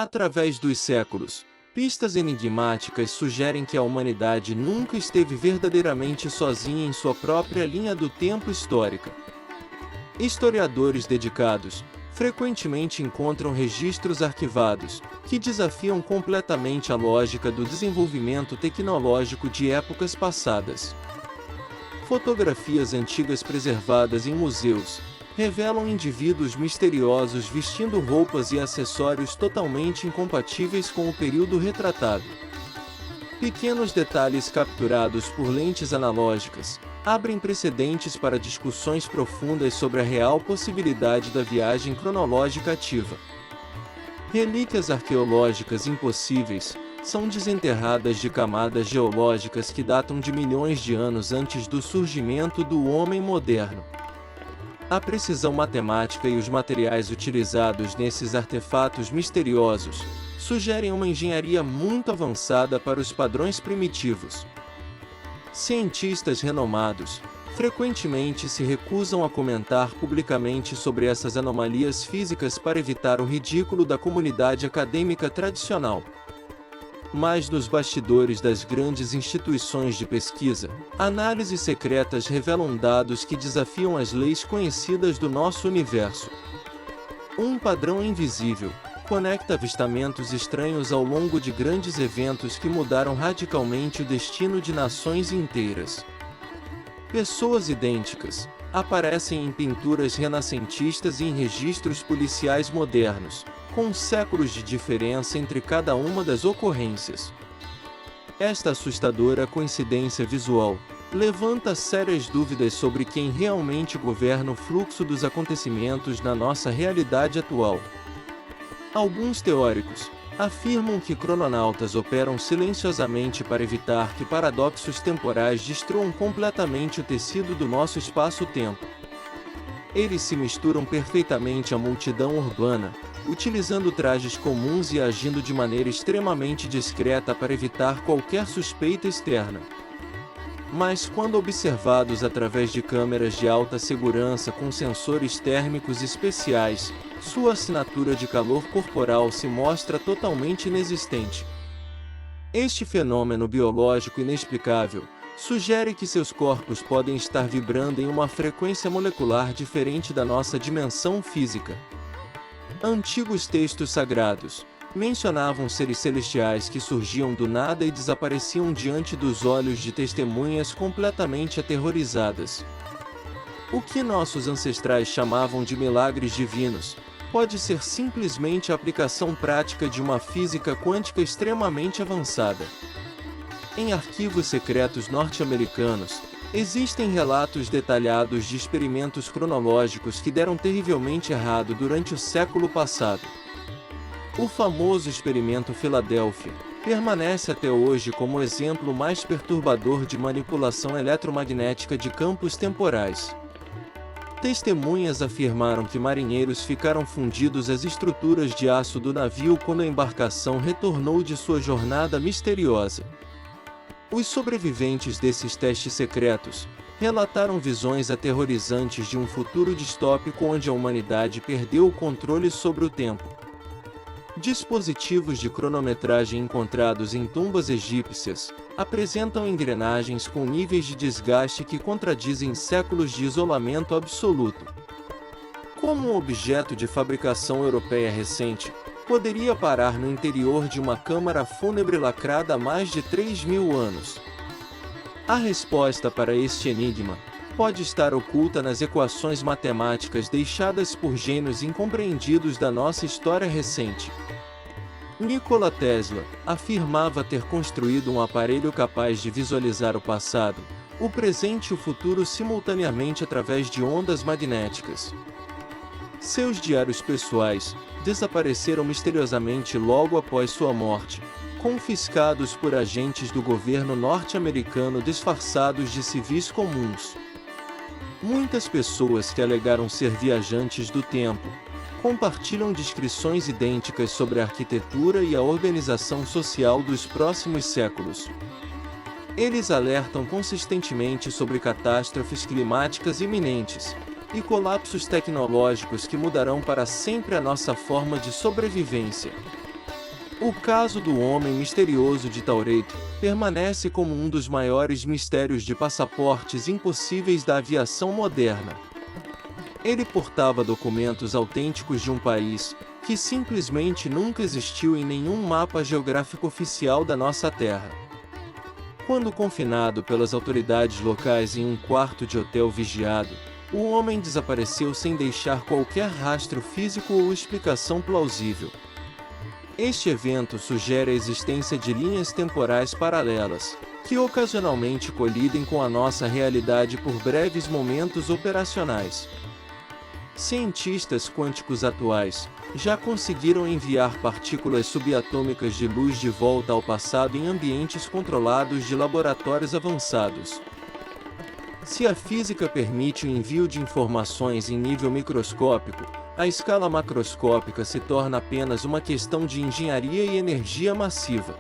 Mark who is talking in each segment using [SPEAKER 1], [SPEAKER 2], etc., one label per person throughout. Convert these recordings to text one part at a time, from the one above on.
[SPEAKER 1] Através dos séculos, pistas enigmáticas sugerem que a humanidade nunca esteve verdadeiramente sozinha em sua própria linha do tempo histórica. Historiadores dedicados frequentemente encontram registros arquivados que desafiam completamente a lógica do desenvolvimento tecnológico de épocas passadas. Fotografias antigas preservadas em museus revelam indivíduos misteriosos vestindo roupas e acessórios totalmente incompatíveis com o período retratado. Pequenos detalhes capturados por lentes analógicas abrem precedentes para discussões profundas sobre a real possibilidade da viagem cronológica ativa. Relíquias arqueológicas impossíveis são desenterradas de camadas geológicas que datam de milhões de anos antes do surgimento do homem moderno. A precisão matemática e os materiais utilizados nesses artefatos misteriosos sugerem uma engenharia muito avançada para os padrões primitivos. Cientistas renomados frequentemente se recusam a comentar publicamente sobre essas anomalias físicas para evitar o ridículo da comunidade acadêmica tradicional. Mas nos bastidores das grandes instituições de pesquisa, análises secretas revelam dados que desafiam as leis conhecidas do nosso universo. Um padrão invisível conecta avistamentos estranhos ao longo de grandes eventos que mudaram radicalmente o destino de nações inteiras. Pessoas idênticas aparecem em pinturas renascentistas e em registros policiais modernos, com séculos de diferença entre cada uma das ocorrências. Esta assustadora coincidência visual levanta sérias dúvidas sobre quem realmente governa o fluxo dos acontecimentos na nossa realidade atual. Alguns teóricos afirmam que crononautas operam silenciosamente para evitar que paradoxos temporais destruam completamente o tecido do nosso espaço-tempo. Eles se misturam perfeitamente à multidão urbana, utilizando trajes comuns e agindo de maneira extremamente discreta para evitar qualquer suspeita externa. Mas quando observados através de câmeras de alta segurança com sensores térmicos especiais, sua assinatura de calor corporal se mostra totalmente inexistente. Este fenômeno biológico inexplicável sugere que seus corpos podem estar vibrando em uma frequência molecular diferente da nossa dimensão física. Antigos textos sagrados mencionavam seres celestiais que surgiam do nada e desapareciam diante dos olhos de testemunhas completamente aterrorizadas. O que nossos ancestrais chamavam de milagres divinos pode ser simplesmente a aplicação prática de uma física quântica extremamente avançada. Em arquivos secretos norte-americanos, existem relatos detalhados de experimentos cronológicos que deram terrivelmente errado durante o século passado. O famoso experimento Filadélfia permanece até hoje como o exemplo mais perturbador de manipulação eletromagnética de campos temporais. Testemunhas afirmaram que marinheiros ficaram fundidos às estruturas de aço do navio quando a embarcação retornou de sua jornada misteriosa. Os sobreviventes desses testes secretos relataram visões aterrorizantes de um futuro distópico onde a humanidade perdeu o controle sobre o tempo. Dispositivos de cronometragem encontrados em tumbas egípcias apresentam engrenagens com níveis de desgaste que contradizem séculos de isolamento absoluto. Como um objeto de fabricação europeia recente, poderia parar no interior de uma câmara fúnebre lacrada há mais de 3.000 anos? A resposta para este enigma pode estar oculta nas equações matemáticas deixadas por gênios incompreendidos da nossa história recente. Nikola Tesla afirmava ter construído um aparelho capaz de visualizar o passado, o presente e o futuro simultaneamente através de ondas magnéticas. Seus diários pessoais desapareceram misteriosamente logo após sua morte, confiscados por agentes do governo norte-americano disfarçados de civis comuns. Muitas pessoas que alegaram ser viajantes do tempo compartilham descrições idênticas sobre a arquitetura e a organização social dos próximos séculos. Eles alertam consistentemente sobre catástrofes climáticas iminentes e colapsos tecnológicos que mudarão para sempre a nossa forma de sobrevivência. O caso do homem misterioso de Taureto permanece como um dos maiores mistérios de passaportes impossíveis da aviação moderna. Ele portava documentos autênticos de um país que simplesmente nunca existiu em nenhum mapa geográfico oficial da nossa Terra. Quando confinado pelas autoridades locais em um quarto de hotel vigiado, o homem desapareceu sem deixar qualquer rastro físico ou explicação plausível. Este evento sugere a existência de linhas temporais paralelas, que ocasionalmente colidem com a nossa realidade por breves momentos operacionais. Cientistas quânticos atuais já conseguiram enviar partículas subatômicas de luz de volta ao passado em ambientes controlados de laboratórios avançados. Se a física permite o envio de informações em nível microscópico, a escala macroscópica se torna apenas uma questão de engenharia e energia massiva.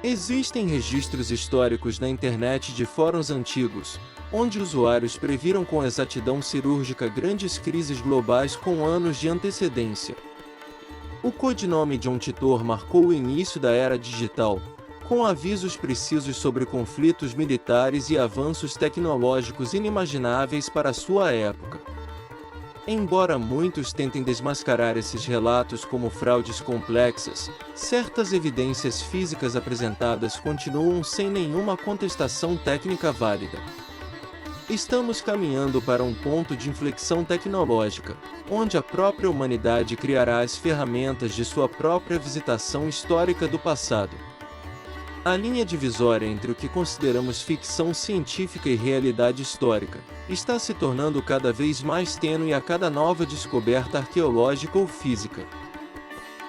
[SPEAKER 1] Existem registros históricos na internet de fóruns antigos, onde usuários previram com exatidão cirúrgica grandes crises globais com anos de antecedência. O codinome John Titor marcou o início da era digital, com avisos precisos sobre conflitos militares e avanços tecnológicos inimagináveis para sua época. Embora muitos tentem desmascarar esses relatos como fraudes complexas, certas evidências físicas apresentadas continuam sem nenhuma contestação técnica válida. Estamos caminhando para um ponto de inflexão tecnológica, onde a própria humanidade criará as ferramentas de sua própria visitação histórica do passado. A linha divisória entre o que consideramos ficção científica e realidade histórica está se tornando cada vez mais tênue a cada nova descoberta arqueológica ou física.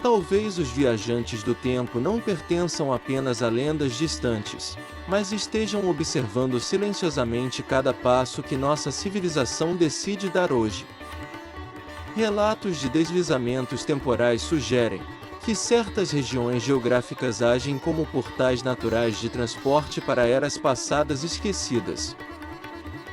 [SPEAKER 1] Talvez os viajantes do tempo não pertençam apenas a lendas distantes, mas estejam observando silenciosamente cada passo que nossa civilização decide dar hoje. Relatos de deslizamentos temporais sugerem que certas regiões geográficas agem como portais naturais de transporte para eras passadas esquecidas.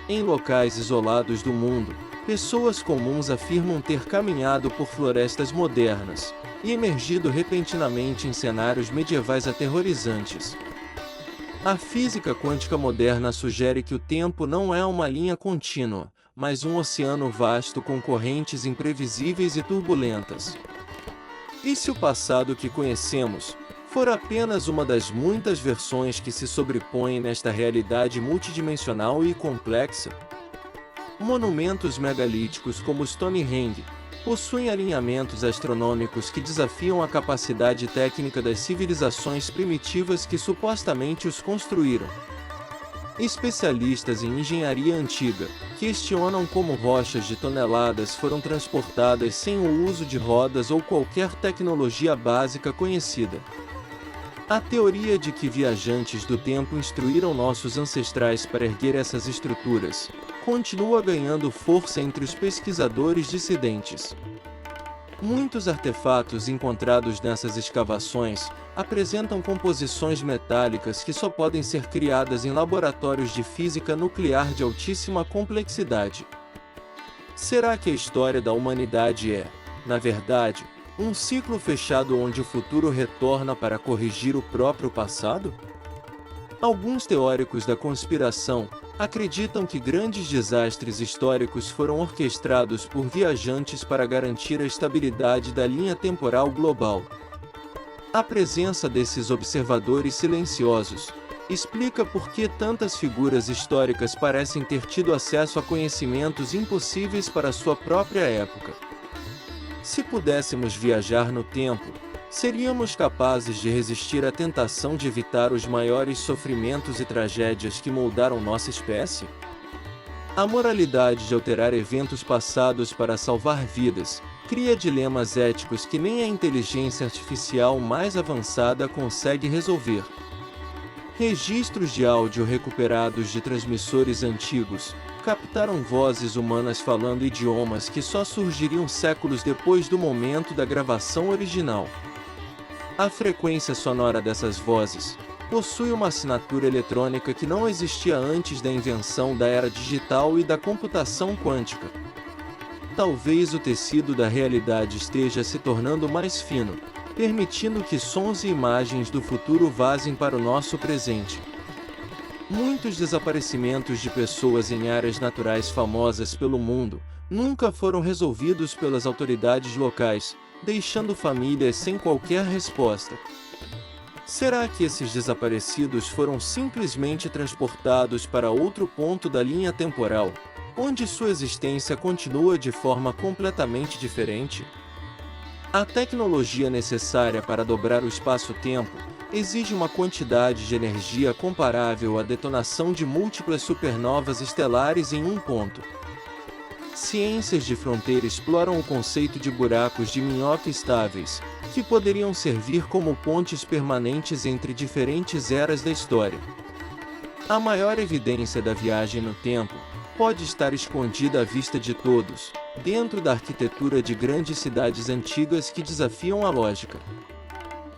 [SPEAKER 1] Em locais isolados do mundo, pessoas comuns afirmam ter caminhado por florestas modernas e emergido repentinamente em cenários medievais aterrorizantes. A física quântica moderna sugere que o tempo não é uma linha contínua, mas um oceano vasto com correntes imprevisíveis e turbulentas. E se o passado que conhecemos for apenas uma das muitas versões que se sobrepõem nesta realidade multidimensional e complexa? Monumentos megalíticos como Stonehenge possuem alinhamentos astronômicos que desafiam a capacidade técnica das civilizações primitivas que supostamente os construíram. Especialistas em engenharia antiga questionam como rochas de toneladas foram transportadas sem o uso de rodas ou qualquer tecnologia básica conhecida. A teoria de que viajantes do tempo instruíram nossos ancestrais para erguer essas estruturas continua ganhando força entre os pesquisadores dissidentes. Muitos artefatos encontrados nessas escavações apresentam composições metálicas que só podem ser criadas em laboratórios de física nuclear de altíssima complexidade. Será que a história da humanidade é, na verdade, um ciclo fechado onde o futuro retorna para corrigir o próprio passado? Alguns teóricos da conspiração acreditam que grandes desastres históricos foram orquestrados por viajantes para garantir a estabilidade da linha temporal global. A presença desses observadores silenciosos explica por que tantas figuras históricas parecem ter tido acesso a conhecimentos impossíveis para sua própria época. Se pudéssemos viajar no tempo, seríamos capazes de resistir à tentação de evitar os maiores sofrimentos e tragédias que moldaram nossa espécie? A moralidade de alterar eventos passados para salvar vidas cria dilemas éticos que nem a inteligência artificial mais avançada consegue resolver. Registros de áudio recuperados de transmissores antigos captaram vozes humanas falando idiomas que só surgiriam séculos depois do momento da gravação original. A frequência sonora dessas vozes possui uma assinatura eletrônica que não existia antes da invenção da era digital e da computação quântica. Talvez o tecido da realidade esteja se tornando mais fino, permitindo que sons e imagens do futuro vazem para o nosso presente. Muitos desaparecimentos de pessoas em áreas naturais famosas pelo mundo nunca foram resolvidos pelas autoridades locais, deixando famílias sem qualquer resposta. Será que esses desaparecidos foram simplesmente transportados para outro ponto da linha temporal, onde sua existência continua de forma completamente diferente? A tecnologia necessária para dobrar o espaço-tempo exige uma quantidade de energia comparável à detonação de múltiplas supernovas estelares em um ponto. Ciências de fronteira exploram o conceito de buracos de minhoca estáveis, que poderiam servir como pontes permanentes entre diferentes eras da história. A maior evidência da viagem no tempo pode estar escondida à vista de todos, dentro da arquitetura de grandes cidades antigas que desafiam a lógica.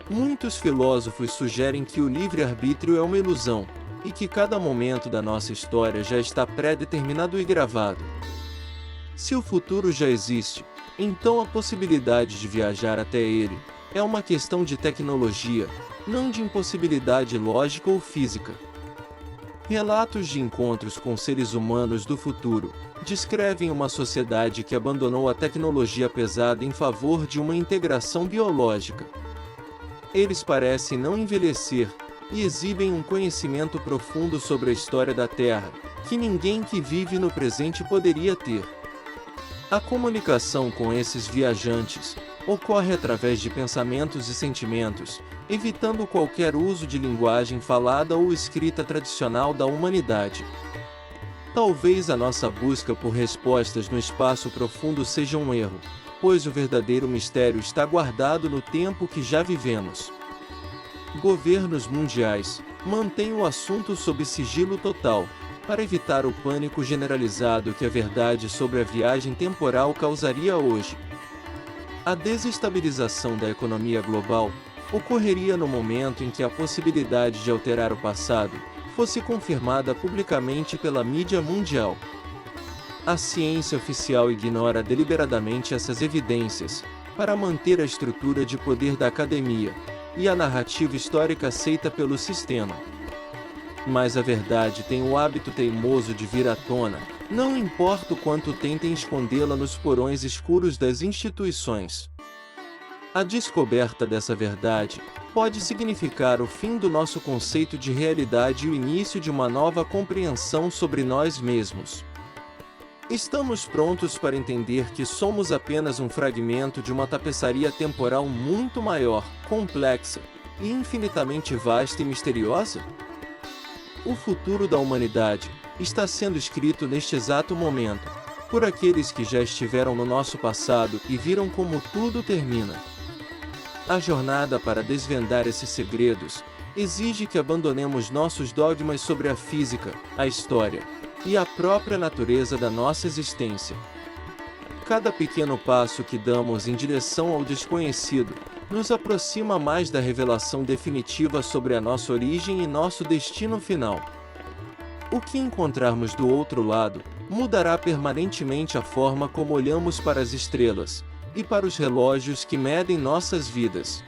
[SPEAKER 1] Muitos filósofos sugerem que o livre-arbítrio é uma ilusão, e que cada momento da nossa história já está pré-determinado e gravado. Se o futuro já existe, então a possibilidade de viajar até ele é uma questão de tecnologia, não de impossibilidade lógica ou física. Relatos de encontros com seres humanos do futuro descrevem uma sociedade que abandonou a tecnologia pesada em favor de uma integração biológica. Eles parecem não envelhecer e exibem um conhecimento profundo sobre a história da Terra, que ninguém que vive no presente poderia ter. A comunicação com esses viajantes ocorre através de pensamentos e sentimentos, evitando qualquer uso de linguagem falada ou escrita tradicional da humanidade. Talvez a nossa busca por respostas no espaço profundo seja um erro, pois o verdadeiro mistério está guardado no tempo que já vivemos. Governos mundiais mantêm o assunto sob sigilo total, para evitar o pânico generalizado que a verdade sobre a viagem temporal causaria hoje. A desestabilização da economia global ocorreria no momento em que a possibilidade de alterar o passado fosse confirmada publicamente pela mídia mundial. A ciência oficial ignora deliberadamente essas evidências, para manter a estrutura de poder da academia e a narrativa histórica aceita pelo sistema. Mas a verdade tem o hábito teimoso de vir à tona, não importa o quanto tentem escondê-la nos porões escuros das instituições. A descoberta dessa verdade pode significar o fim do nosso conceito de realidade e o início de uma nova compreensão sobre nós mesmos. Estamos prontos para entender que somos apenas um fragmento de uma tapeçaria temporal muito maior, complexa e infinitamente vasta e misteriosa? O futuro da humanidade está sendo escrito neste exato momento, por aqueles que já estiveram no nosso passado e viram como tudo termina. A jornada para desvendar esses segredos exige que abandonemos nossos dogmas sobre a física, a história e a própria natureza da nossa existência. Cada pequeno passo que damos em direção ao desconhecido nos aproxima mais da revelação definitiva sobre a nossa origem e nosso destino final. O que encontrarmos do outro lado mudará permanentemente a forma como olhamos para as estrelas e para os relógios que medem nossas vidas.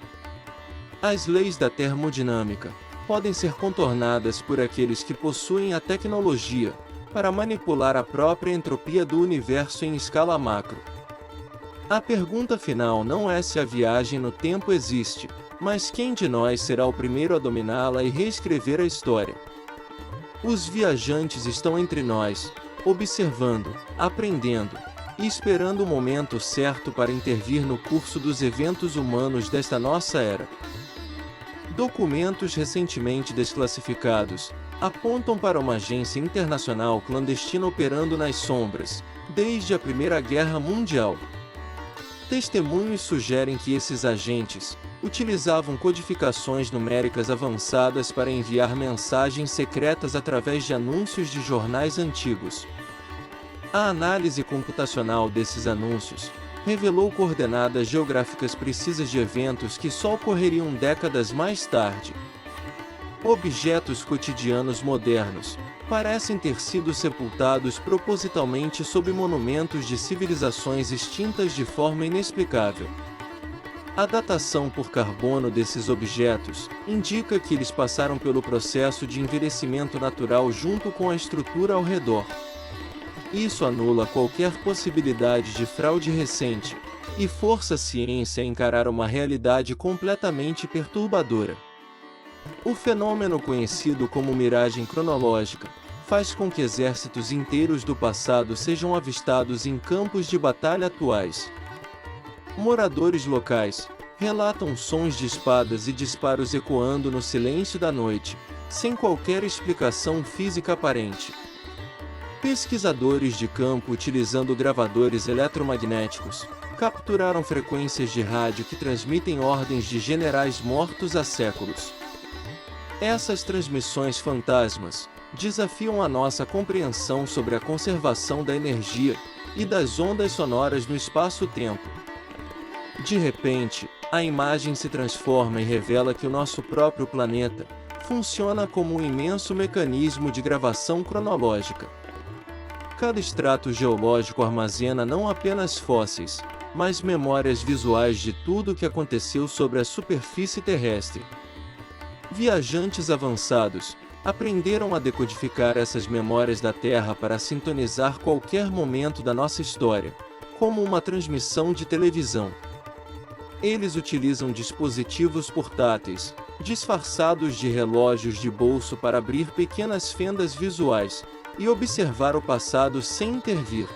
[SPEAKER 1] As leis da termodinâmica podem ser contornadas por aqueles que possuem a tecnologia para manipular a própria entropia do universo em escala macro. A pergunta final não é se a viagem no tempo existe, mas quem de nós será o primeiro a dominá-la e reescrever a história. Os viajantes estão entre nós, observando, aprendendo e esperando o momento certo para intervir no curso dos eventos humanos desta nossa era. Documentos recentemente desclassificados apontam para uma agência internacional clandestina operando nas sombras, desde a Primeira Guerra Mundial. Testemunhos sugerem que esses agentes utilizavam codificações numéricas avançadas para enviar mensagens secretas através de anúncios de jornais antigos. A análise computacional desses anúncios revelou coordenadas geográficas precisas de eventos que só ocorreriam décadas mais tarde. Objetos cotidianos modernos parecem ter sido sepultados propositalmente sob monumentos de civilizações extintas de forma inexplicável. A datação por carbono desses objetos indica que eles passaram pelo processo de envelhecimento natural junto com a estrutura ao redor. Isso anula qualquer possibilidade de fraude recente e força a ciência a encarar uma realidade completamente perturbadora. O fenômeno conhecido como miragem cronológica faz com que exércitos inteiros do passado sejam avistados em campos de batalha atuais. Moradores locais relatam sons de espadas e disparos ecoando no silêncio da noite, sem qualquer explicação física aparente. Pesquisadores de campo utilizando gravadores eletromagnéticos capturaram frequências de rádio que transmitem ordens de generais mortos há séculos. Essas transmissões fantasmas desafiam a nossa compreensão sobre a conservação da energia e das ondas sonoras no espaço-tempo. De repente, a imagem se transforma e revela que o nosso próprio planeta funciona como um imenso mecanismo de gravação cronológica. Cada extrato geológico armazena não apenas fósseis, mas memórias visuais de tudo o que aconteceu sobre a superfície terrestre. Viajantes avançados aprenderam a decodificar essas memórias da Terra para sintonizar qualquer momento da nossa história, como uma transmissão de televisão. Eles utilizam dispositivos portáteis, disfarçados de relógios de bolso para abrir pequenas fendas visuais e observar o passado sem intervir.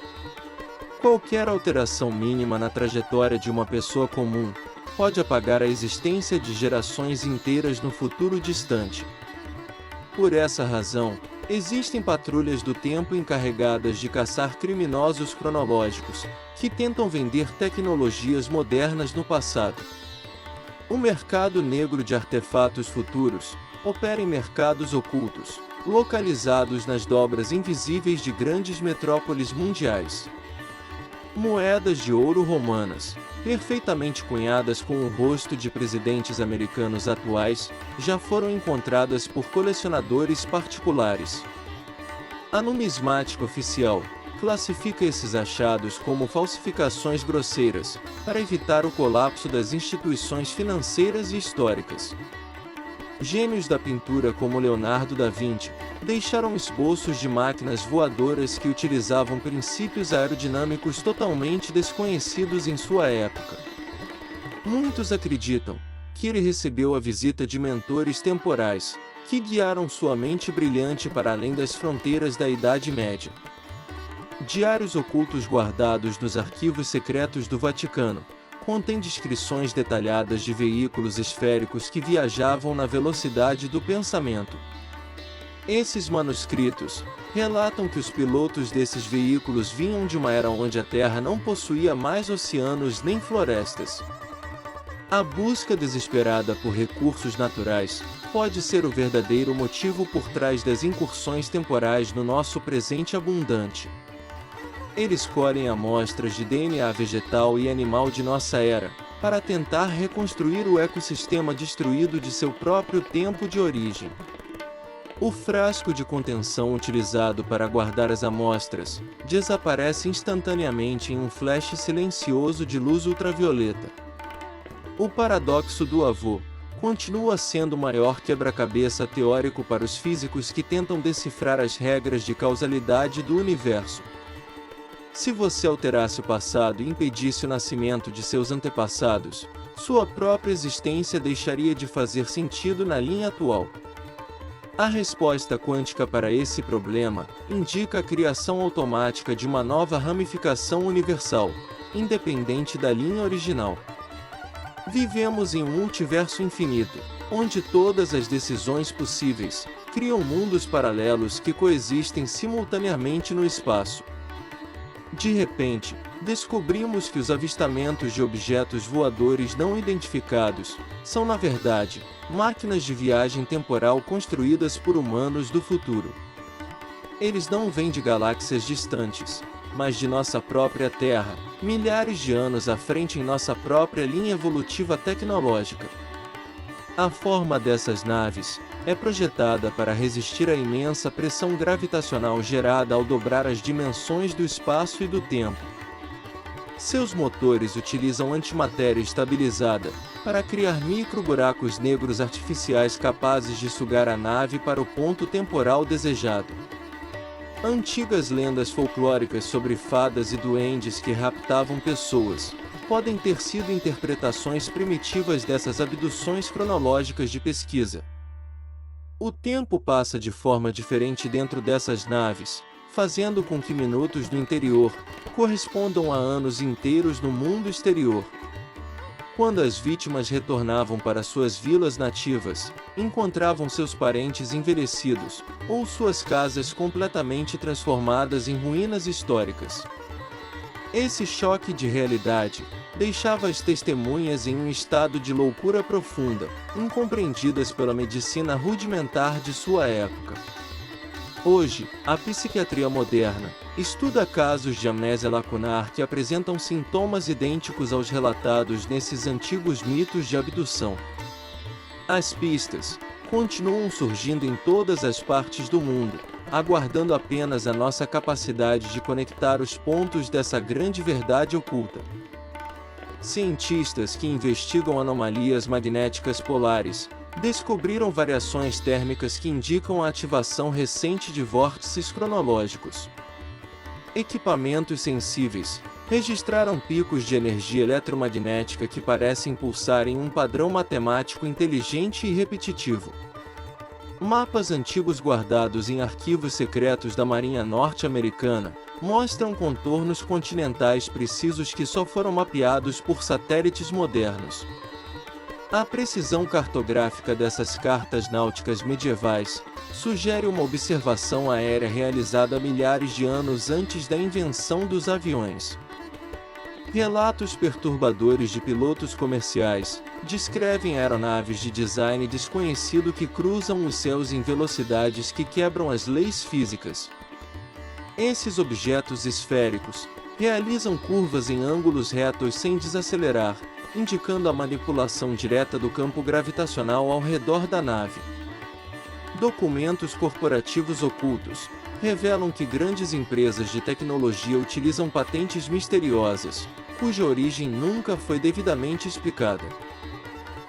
[SPEAKER 1] Qualquer alteração mínima na trajetória de uma pessoa comum pode apagar a existência de gerações inteiras no futuro distante. Por essa razão, existem patrulhas do tempo encarregadas de caçar criminosos cronológicos, que tentam vender tecnologias modernas no passado. O mercado negro de artefatos futuros opera em mercados ocultos, localizados nas dobras invisíveis de grandes metrópoles mundiais. Moedas de ouro romanas, perfeitamente cunhadas com o rosto de presidentes americanos atuais, já foram encontradas por colecionadores particulares. A numismática oficial classifica esses achados como falsificações grosseiras, para evitar o colapso das instituições financeiras e históricas. Gênios da pintura como Leonardo da Vinci deixaram esboços de máquinas voadoras que utilizavam princípios aerodinâmicos totalmente desconhecidos em sua época. Muitos acreditam que ele recebeu a visita de mentores temporais, que guiaram sua mente brilhante para além das fronteiras da Idade Média. Diários ocultos guardados nos arquivos secretos do Vaticano contêm descrições detalhadas de veículos esféricos que viajavam na velocidade do pensamento. Esses manuscritos relatam que os pilotos desses veículos vinham de uma era onde a Terra não possuía mais oceanos nem florestas. A busca desesperada por recursos naturais pode ser o verdadeiro motivo por trás das incursões temporais no nosso presente abundante. Eles colhem amostras de DNA vegetal e animal de nossa era, para tentar reconstruir o ecossistema destruído de seu próprio tempo de origem. O frasco de contenção utilizado para guardar as amostras desaparece instantaneamente em um flash silencioso de luz ultravioleta. O paradoxo do avô continua sendo o maior quebra-cabeça teórico para os físicos que tentam decifrar as regras de causalidade do universo. Se você alterasse o passado e impedisse o nascimento de seus antepassados, sua própria existência deixaria de fazer sentido na linha atual. A resposta quântica para esse problema indica a criação automática de uma nova ramificação universal, independente da linha original. Vivemos em um multiverso infinito, onde todas as decisões possíveis criam mundos paralelos que coexistem simultaneamente no espaço. De repente, descobrimos que os avistamentos de objetos voadores não identificados são, na verdade, máquinas de viagem temporal construídas por humanos do futuro. Eles não vêm de galáxias distantes, mas de nossa própria Terra, milhares de anos à frente em nossa própria linha evolutiva tecnológica. A forma dessas naves é projetada para resistir à imensa pressão gravitacional gerada ao dobrar as dimensões do espaço e do tempo. Seus motores utilizam antimatéria estabilizada para criar micro-buracos negros artificiais capazes de sugar a nave para o ponto temporal desejado. Antigas lendas folclóricas sobre fadas e duendes que raptavam pessoas podem ter sido interpretações primitivas dessas abduções cronológicas de pesquisa. O tempo passa de forma diferente dentro dessas naves, fazendo com que minutos no interior correspondam a anos inteiros no mundo exterior. Quando as vítimas retornavam para suas vilas nativas, encontravam seus parentes envelhecidos, ou suas casas completamente transformadas em ruínas históricas. Esse choque de realidade deixava as testemunhas em um estado de loucura profunda, incompreendidas pela medicina rudimentar de sua época. Hoje, a psiquiatria moderna estuda casos de amnésia lacunar que apresentam sintomas idênticos aos relatados nesses antigos mitos de abdução. As pistas continuam surgindo em todas as partes do mundo, aguardando apenas a nossa capacidade de conectar os pontos dessa grande verdade oculta. Cientistas que investigam anomalias magnéticas polares descobriram variações térmicas que indicam a ativação recente de vórtices cronológicos. Equipamentos sensíveis registraram picos de energia eletromagnética que parecem pulsar em um padrão matemático inteligente e repetitivo. Mapas antigos guardados em arquivos secretos da Marinha Norte-Americana mostram contornos continentais precisos que só foram mapeados por satélites modernos. A precisão cartográfica dessas cartas náuticas medievais sugere uma observação aérea realizada milhares de anos antes da invenção dos aviões. Relatos perturbadores de pilotos comerciais descrevem aeronaves de design desconhecido que cruzam os céus em velocidades que quebram as leis físicas. Esses objetos esféricos realizam curvas em ângulos retos sem desacelerar, indicando a manipulação direta do campo gravitacional ao redor da nave. Documentos corporativos ocultos revelam que grandes empresas de tecnologia utilizam patentes misteriosas, cuja origem nunca foi devidamente explicada.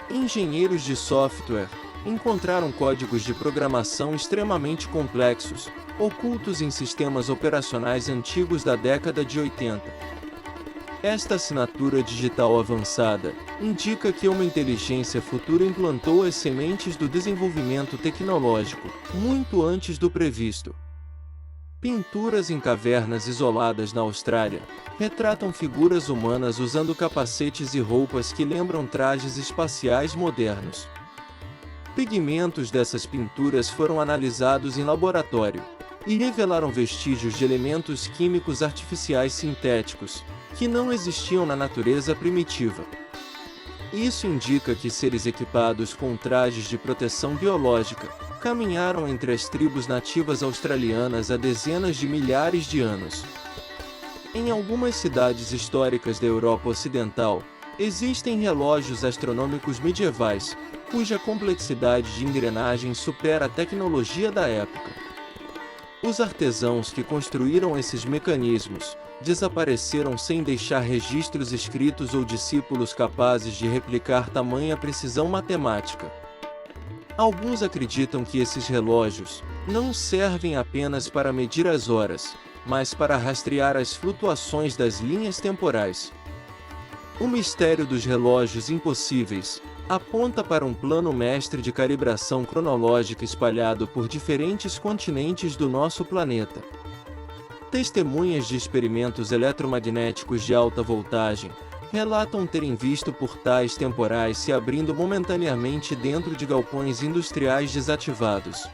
[SPEAKER 1] Engenheiros de software encontraram códigos de programação extremamente complexos, ocultos em sistemas operacionais antigos da década de 80. Esta assinatura digital avançada indica que uma inteligência futura implantou as sementes do desenvolvimento tecnológico, muito antes do previsto. Pinturas em cavernas isoladas na Austrália retratam figuras humanas usando capacetes e roupas que lembram trajes espaciais modernos. Pigmentos dessas pinturas foram analisados em laboratório e revelaram vestígios de elementos químicos artificiais sintéticos, que não existiam na natureza primitiva. Isso indica que seres equipados com trajes de proteção biológica caminharam entre as tribos nativas australianas há dezenas de milhares de anos. Em algumas cidades históricas da Europa Ocidental, existem relógios astronômicos medievais, cuja complexidade de engrenagem supera a tecnologia da época. Os artesãos que construíram esses mecanismos desapareceram sem deixar registros escritos ou discípulos capazes de replicar tamanha precisão matemática. Alguns acreditam que esses relógios não servem apenas para medir as horas, mas para rastrear as flutuações das linhas temporais. O mistério dos relógios impossíveis aponta para um plano mestre de calibração cronológica espalhado por diferentes continentes do nosso planeta. Testemunhas de experimentos eletromagnéticos de alta voltagem relatam terem visto portais temporais se abrindo momentaneamente dentro de galpões industriais desativados.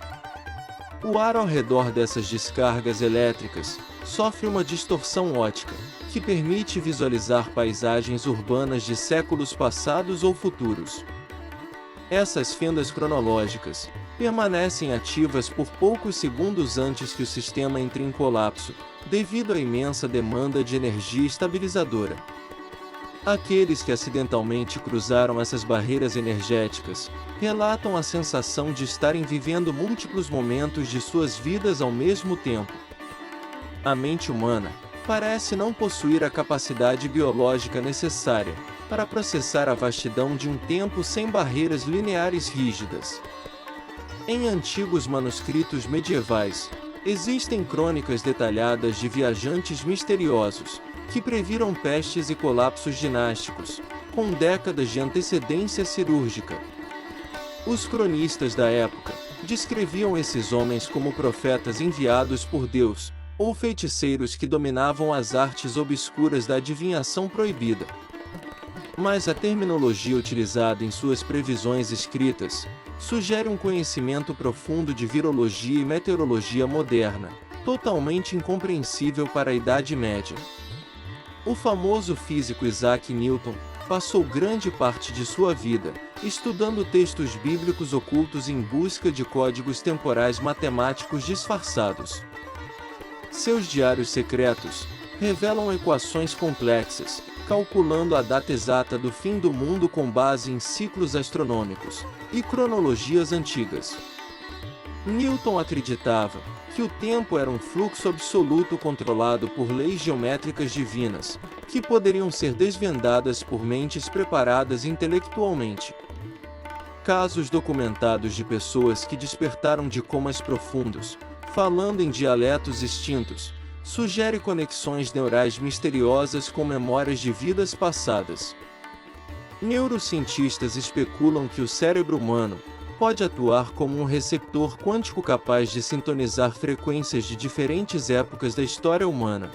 [SPEAKER 1] O ar ao redor dessas descargas elétricas sofre uma distorção óptica, que permite visualizar paisagens urbanas de séculos passados ou futuros. Essas fendas cronológicas permanecem ativas por poucos segundos antes que o sistema entre em colapso, devido à imensa demanda de energia estabilizadora. Aqueles que acidentalmente cruzaram essas barreiras energéticas relatam a sensação de estarem vivendo múltiplos momentos de suas vidas ao mesmo tempo. A mente humana parece não possuir a capacidade biológica necessária para processar a vastidão de um tempo sem barreiras lineares rígidas. Em antigos manuscritos medievais, existem crônicas detalhadas de viajantes misteriosos que previram pestes e colapsos dinásticos, com décadas de antecedência cirúrgica. Os cronistas da época descreviam esses homens como profetas enviados por Deus, ou feiticeiros que dominavam as artes obscuras da adivinhação proibida. Mas a terminologia utilizada em suas previsões escritas sugere um conhecimento profundo de virologia e meteorologia moderna, totalmente incompreensível para a Idade Média. O famoso físico Isaac Newton passou grande parte de sua vida estudando textos bíblicos ocultos em busca de códigos temporais matemáticos disfarçados. Seus diários secretos revelam equações complexas, calculando a data exata do fim do mundo com base em ciclos astronômicos e cronologias antigas. Newton acreditava que o tempo era um fluxo absoluto controlado por leis geométricas divinas, que poderiam ser desvendadas por mentes preparadas intelectualmente. Casos documentados de pessoas que despertaram de comas profundos, falando em dialetos extintos, sugere conexões neurais misteriosas com memórias de vidas passadas. Neurocientistas especulam que o cérebro humano pode atuar como um receptor quântico capaz de sintonizar frequências de diferentes épocas da história humana.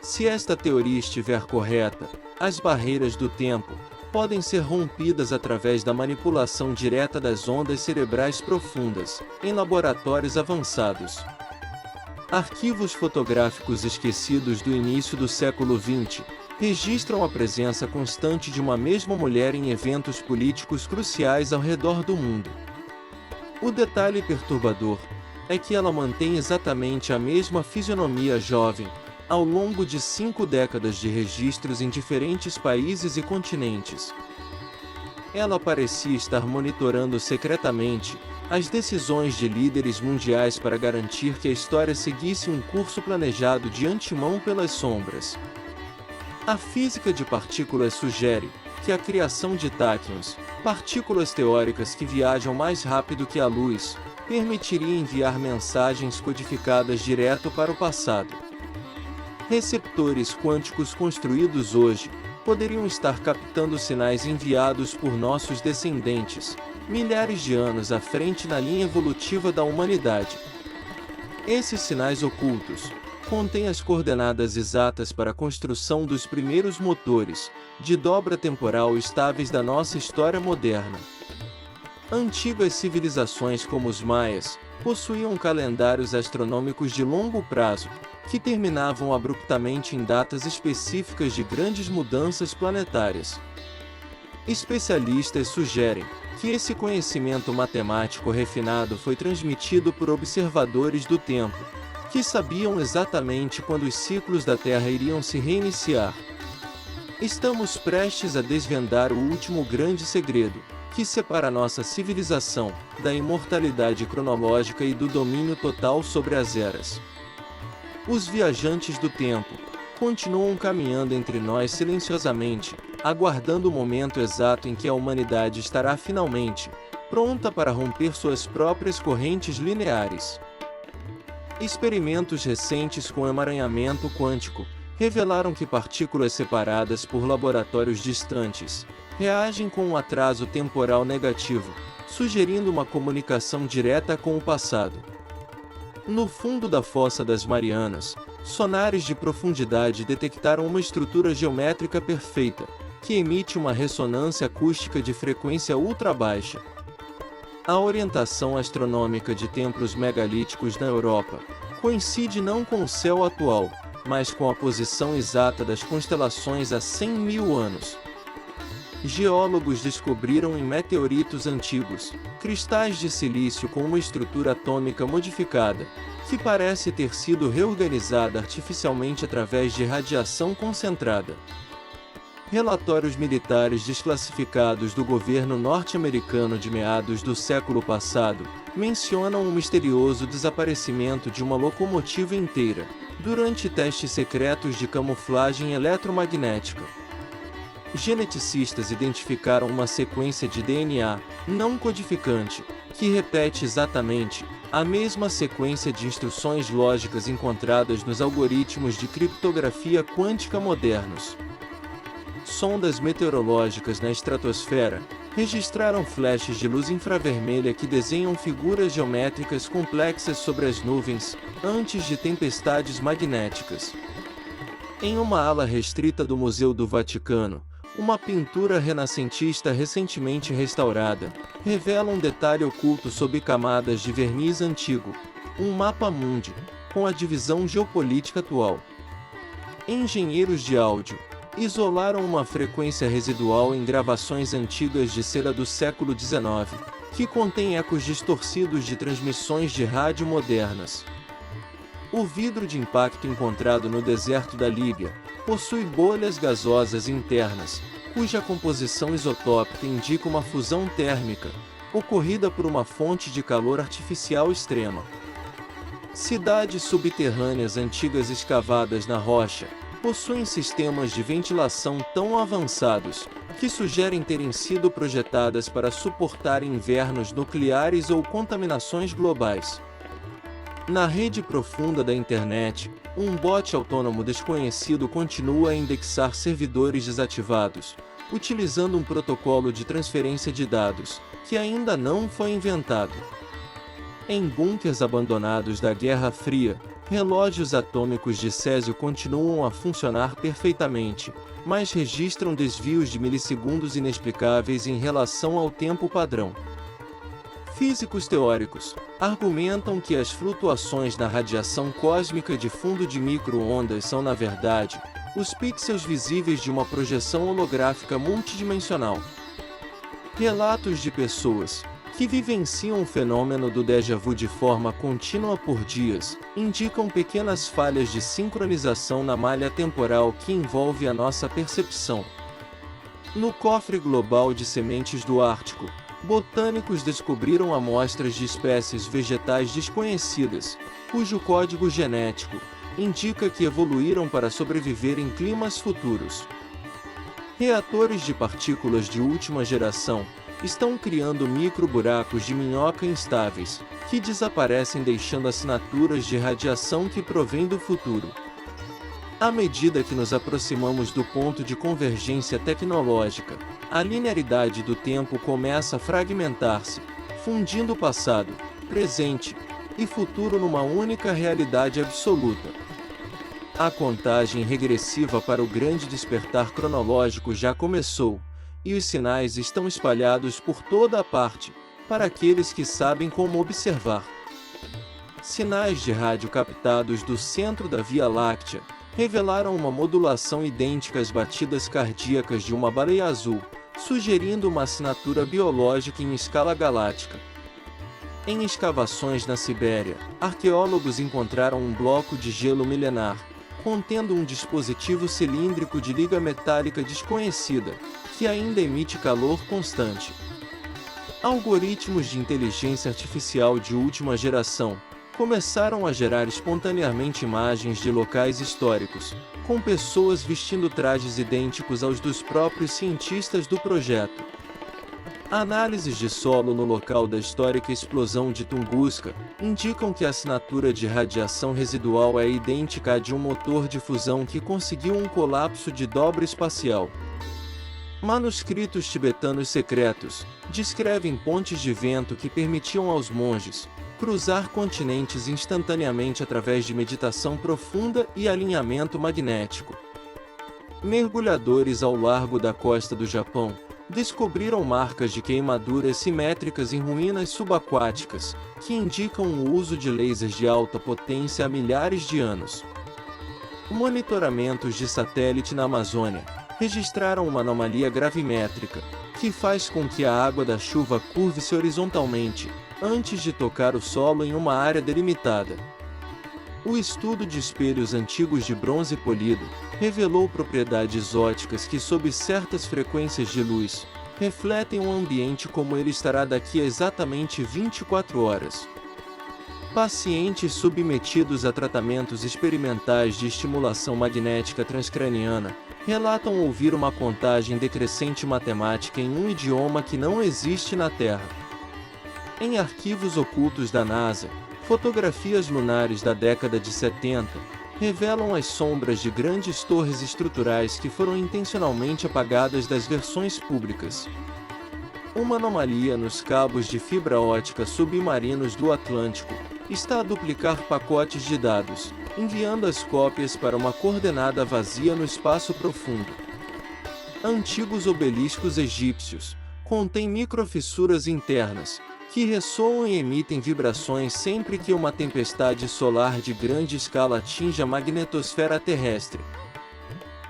[SPEAKER 1] Se esta teoria estiver correta, as barreiras do tempo podem ser rompidas através da manipulação direta das ondas cerebrais profundas, em laboratórios avançados. Arquivos fotográficos esquecidos do início do século XX registram a presença constante de uma mesma mulher em eventos políticos cruciais ao redor do mundo. O detalhe perturbador é que ela mantém exatamente a mesma fisionomia jovem ao longo de 5 décadas de registros em diferentes países e continentes. Ela parecia estar monitorando secretamente as decisões de líderes mundiais para garantir que a história seguisse um curso planejado de antemão pelas sombras. A física de partículas sugere que a criação de táquions, partículas teóricas que viajam mais rápido que a luz, permitiria enviar mensagens codificadas direto para o passado. Receptores quânticos construídos hoje poderiam estar captando sinais enviados por nossos descendentes, milhares de anos à frente na linha evolutiva da humanidade. Esses sinais ocultos contêm as coordenadas exatas para a construção dos primeiros motores de dobra temporal estáveis da nossa história moderna. Antigas civilizações como os maias possuíam calendários astronômicos de longo prazo, que terminavam abruptamente em datas específicas de grandes mudanças planetárias. Especialistas sugerem que esse conhecimento matemático refinado foi transmitido por observadores do tempo, que sabiam exatamente quando os ciclos da Terra iriam se reiniciar. Estamos prestes a desvendar o último grande segredo, que separa nossa civilização da imortalidade cronológica e do domínio total sobre as eras. Os viajantes do tempo continuam caminhando entre nós silenciosamente, aguardando o momento exato em que a humanidade estará finalmente pronta para romper suas próprias correntes lineares. Experimentos recentes com emaranhamento quântico revelaram que partículas separadas por laboratórios distantes reagem com um atraso temporal negativo, sugerindo uma comunicação direta com o passado. No fundo da Fossa das Marianas, sonares de profundidade detectaram uma estrutura geométrica perfeita, que emite uma ressonância acústica de frequência ultra-baixa. A orientação astronômica de templos megalíticos na Europa coincide não com o céu atual, mas com a posição exata das constelações há 100.000 anos. Geólogos descobriram em meteoritos antigos cristais de silício com uma estrutura atômica modificada, que parece ter sido reorganizada artificialmente através de radiação concentrada. Relatórios militares desclassificados do governo norte-americano de meados do século passado mencionam o misterioso desaparecimento de uma locomotiva inteira, durante testes secretos de camuflagem eletromagnética. Geneticistas identificaram uma sequência de DNA, não codificante, que repete exatamente a mesma sequência de instruções lógicas encontradas nos algoritmos de criptografia quântica modernos. Sondas meteorológicas na estratosfera registraram flashes de luz infravermelha que desenham figuras geométricas complexas sobre as nuvens, antes de tempestades magnéticas. Em uma ala restrita do Museu do Vaticano, uma pintura renascentista recentemente restaurada revela um detalhe oculto sob camadas de verniz antigo, um mapa mundi, com a divisão geopolítica atual. Engenheiros de áudio isolaram uma frequência residual em gravações antigas de cera do século XIX, que contém ecos distorcidos de transmissões de rádio modernas. O vidro de impacto encontrado no deserto da Líbia possui bolhas gasosas internas, cuja composição isotópica indica uma fusão térmica, ocorrida por uma fonte de calor artificial extrema. Cidades subterrâneas antigas escavadas na rocha possuem sistemas de ventilação tão avançados que sugerem terem sido projetadas para suportar invernos nucleares ou contaminações globais. Na rede profunda da internet, um bot autônomo desconhecido continua a indexar servidores desativados, utilizando um protocolo de transferência de dados, que ainda não foi inventado. Em bunkers abandonados da Guerra Fria, relógios atômicos de césio continuam a funcionar perfeitamente, mas registram desvios de milissegundos inexplicáveis em relação ao tempo padrão. Físicos teóricos argumentam que as flutuações na radiação cósmica de fundo de micro-ondas são, na verdade, os pixels visíveis de uma projeção holográfica multidimensional. Relatos de pessoas que vivenciam o fenômeno do déjà vu de forma contínua por dias indicam pequenas falhas de sincronização na malha temporal que envolve a nossa percepção. No cofre global de sementes do Ártico, botânicos descobriram amostras de espécies vegetais desconhecidas, cujo código genético indica que evoluíram para sobreviver em climas futuros. Reatores de partículas de última geração estão criando micro-buracos de minhoca instáveis, que desaparecem deixando assinaturas de radiação que provém do futuro. À medida que nos aproximamos do ponto de convergência tecnológica, a linearidade do tempo começa a fragmentar-se, fundindo passado, presente e futuro numa única realidade absoluta. A contagem regressiva para o grande despertar cronológico já começou, e os sinais estão espalhados por toda a parte, para aqueles que sabem como observar. Sinais de rádio captados do centro da Via Láctea revelaram uma modulação idêntica às batidas cardíacas de uma baleia azul, sugerindo uma assinatura biológica em escala galáctica. Em escavações na Sibéria, arqueólogos encontraram um bloco de gelo milenar, contendo um dispositivo cilíndrico de liga metálica desconhecida, que ainda emite calor constante. Algoritmos de inteligência artificial de última geração começaram a gerar espontaneamente imagens de locais históricos, com pessoas vestindo trajes idênticos aos dos próprios cientistas do projeto. Análises de solo no local da histórica explosão de Tunguska indicam que a assinatura de radiação residual é idêntica à de um motor de fusão que conseguiu um colapso de dobra espacial. Manuscritos tibetanos secretos descrevem pontes de vento que permitiam aos monges cruzar continentes instantaneamente através de meditação profunda e alinhamento magnético. Mergulhadores ao largo da costa do Japão descobriram marcas de queimaduras simétricas em ruínas subaquáticas, que indicam o uso de lasers de alta potência há milhares de anos. Monitoramentos de satélite na Amazônia registraram uma anomalia gravimétrica, que faz com que a água da chuva curve-se horizontalmente, antes de tocar o solo em uma área delimitada. O estudo de espelhos antigos de bronze polido revelou propriedades ópticas que, sob certas frequências de luz, refletem um ambiente como ele estará daqui a exatamente 24 horas. Pacientes submetidos a tratamentos experimentais de estimulação magnética transcraniana relatam ouvir uma contagem decrescente matemática em um idioma que não existe na Terra. Em arquivos ocultos da NASA, fotografias lunares da década de 70 revelam as sombras de grandes torres estruturais que foram intencionalmente apagadas das versões públicas. Uma anomalia nos cabos de fibra ótica submarinos do Atlântico está a duplicar pacotes de dados, enviando as cópias para uma coordenada vazia no espaço profundo. Antigos obeliscos egípcios contêm microfissuras internas, que ressoam e emitem vibrações sempre que uma tempestade solar de grande escala atinge a magnetosfera terrestre.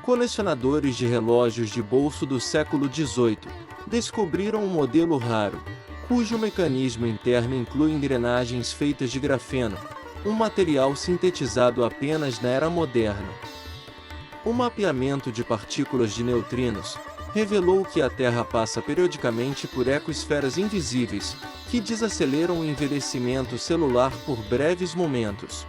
[SPEAKER 1] Colecionadores de relógios de bolso do século XVIII descobriram um modelo raro, cujo mecanismo interno inclui engrenagens feitas de grafeno, um material sintetizado apenas na era moderna. O mapeamento de partículas de neutrinos revelou que a Terra passa periodicamente por ecoesferas invisíveis, que desaceleram o envelhecimento celular por breves momentos.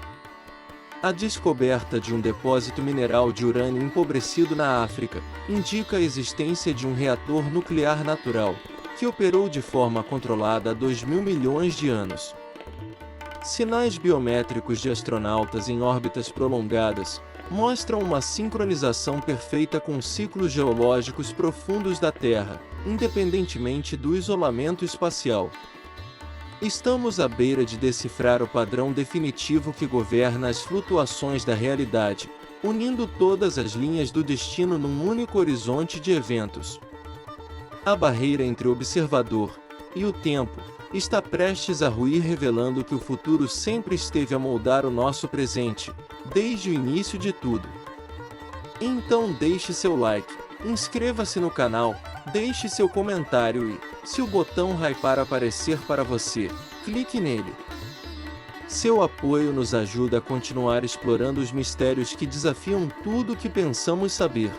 [SPEAKER 1] A descoberta de um depósito mineral de urânio empobrecido na África indica a existência de um reator nuclear natural, que operou de forma controlada há 2.000 milhões de anos. Sinais biométricos de astronautas em órbitas prolongadas mostram uma sincronização perfeita com ciclos geológicos profundos da Terra, independentemente do isolamento espacial. Estamos à beira de decifrar o padrão definitivo que governa as flutuações da realidade, unindo todas as linhas do destino num único horizonte de eventos. A barreira entre o observador e o tempo está prestes a ruir, revelando que o futuro sempre esteve a moldar o nosso presente, desde o início de tudo. Então deixe seu like, inscreva-se no canal, deixe seu comentário e, se o botão hypar aparecer para você, clique nele. Seu apoio nos ajuda a continuar explorando os mistérios que desafiam tudo o que pensamos saber.